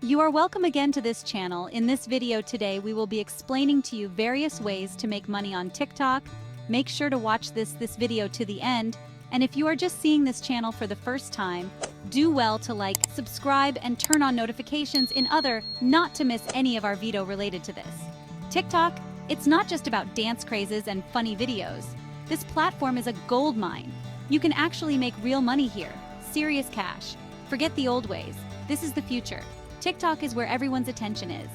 You are welcome again to this channel. In this video today, we will be explaining to you various ways to make money on TikTok. Make sure to watch this video to the end. And if you are just seeing this channel for the first time, do well to like, subscribe, and turn on notifications not to miss any of our video related to this. TikTok, it's not just about dance crazes and funny videos. This platform is a gold mine. You can actually make real money here, serious cash. Forget the old ways. This is the future. TikTok is where everyone's attention is.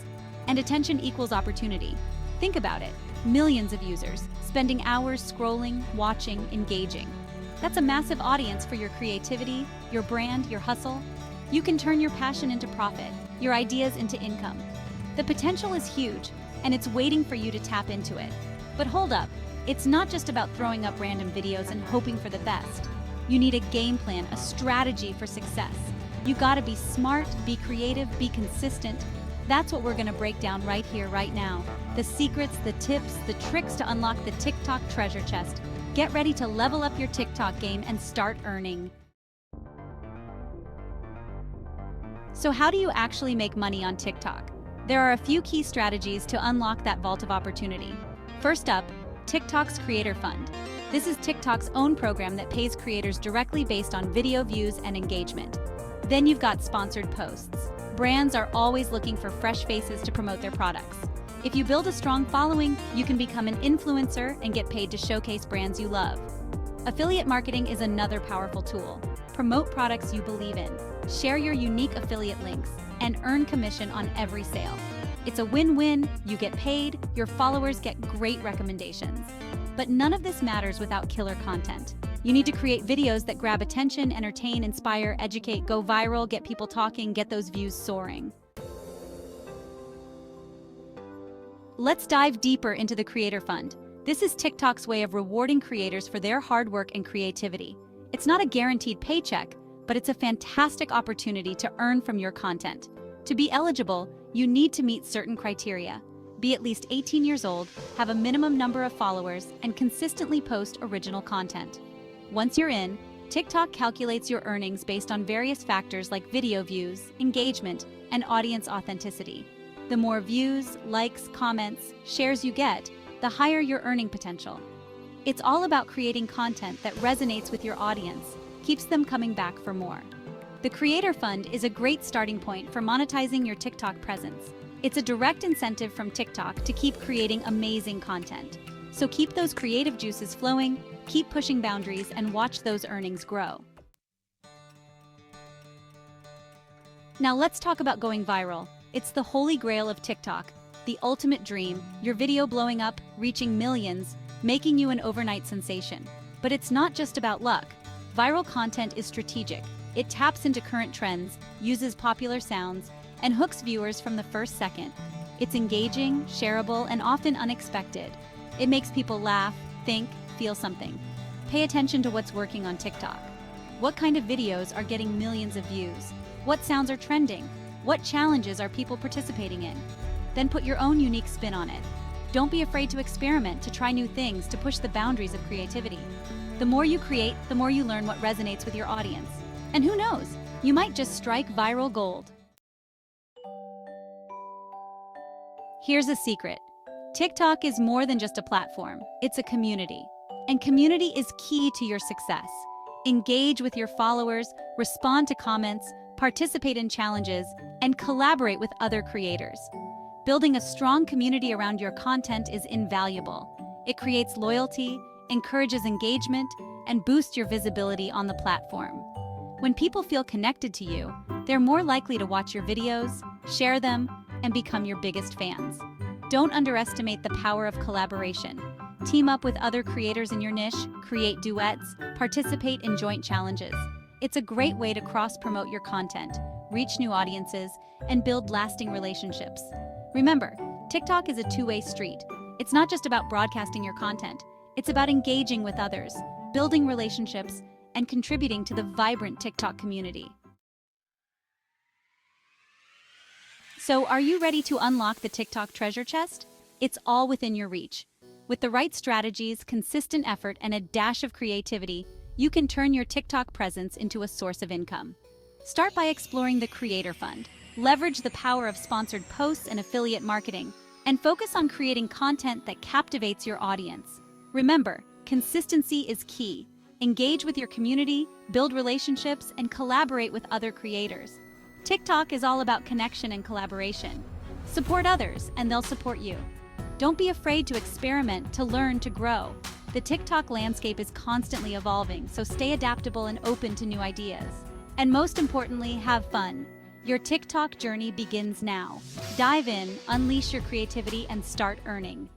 And attention equals opportunity. Think about it. Millions of users, spending hours scrolling, watching, engaging. That's a massive audience for your creativity, your brand, your hustle. You can turn your passion into profit, your ideas into income. The potential is huge, and it's waiting for you to tap into it. But hold up, it's not just about throwing up random videos and hoping for the best. You need a game plan, a strategy for success. You gotta be smart, be creative, be consistent. That's what we're gonna break down right here, right now. The secrets, the tips, the tricks to unlock the TikTok treasure chest. Get ready to level up your TikTok game and start earning. So how do you actually make money on TikTok? There are a few key strategies to unlock that vault of opportunity. First up, TikTok's Creator Fund. This is TikTok's own program that pays creators directly based on video views and engagement. Then you've got sponsored posts. Brands are always looking for fresh faces to promote their products. If you build a strong following, you can become an influencer and get paid to showcase brands you love. Affiliate marketing is another powerful tool. Promote products you believe in, share your unique affiliate links, and earn commission on every sale. It's a win-win, you get paid, your followers get great recommendations. But none of this matters without killer content. You need to create videos that grab attention, entertain, inspire, educate, go viral, get people talking, get those views soaring. Let's dive deeper into the Creator Fund. This is TikTok's way of rewarding creators for their hard work and creativity. It's not a guaranteed paycheck, but it's a fantastic opportunity to earn from your content. To be eligible, you need to meet certain criteria. Be at least 18 years old, have a minimum number of followers, and consistently post original content. Once you're in, TikTok calculates your earnings based on various factors like video views, engagement, and audience authenticity. The more views, likes, comments, shares you get, the higher your earning potential. It's all about creating content that resonates with your audience, keeps them coming back for more. The Creator Fund is a great starting point for monetizing your TikTok presence. It's a direct incentive from TikTok to keep creating amazing content. So keep those creative juices flowing, keep pushing boundaries, and watch those earnings grow. Now let's talk about going viral. It's the holy grail of TikTok, the ultimate dream, your video blowing up, reaching millions, making you an overnight sensation. But it's not just about luck. Viral content is strategic. It taps into current trends, uses popular sounds, and hooks viewers from the first second. It's engaging, shareable, and often unexpected. It makes people laugh, think, feel something. Pay attention to what's working on TikTok. What kind of videos are getting millions of views? What sounds are trending? What challenges are people participating in? Then put your own unique spin on it. Don't be afraid to experiment, to try new things, to push the boundaries of creativity. The more you create, the more you learn what resonates with your audience. And who knows, you might just strike viral gold. Here's a secret. TikTok is more than just a platform, it's a community. And community is key to your success. Engage with your followers, respond to comments, participate in challenges, and collaborate with other creators. Building a strong community around your content is invaluable. It creates loyalty, encourages engagement, and boosts your visibility on the platform. When people feel connected to you, they're more likely to watch your videos, share them, and become your biggest fans. Don't underestimate the power of collaboration. Team up with other creators in your niche, create duets, participate in joint challenges. It's a great way to cross-promote your content, reach new audiences, and build lasting relationships. Remember, TikTok is a two-way street. It's not just about broadcasting your content. It's about engaging with others, building relationships, and contributing to the vibrant TikTok community. So, are you ready to unlock the TikTok treasure chest? It's all within your reach. With the right strategies, consistent effort, and a dash of creativity, you can turn your TikTok presence into a source of income. Start by exploring the Creator Fund. Leverage the power of sponsored posts and affiliate marketing, and focus on creating content that captivates your audience. Remember, consistency is key. Engage with your community, build relationships, and collaborate with other creators. TikTok is all about connection and collaboration. Support others, and they'll support you. Don't be afraid to experiment, to learn, to grow. The TikTok landscape is constantly evolving, so stay adaptable and open to new ideas. And most importantly, have fun. Your TikTok journey begins now. Dive in, unleash your creativity, and start earning.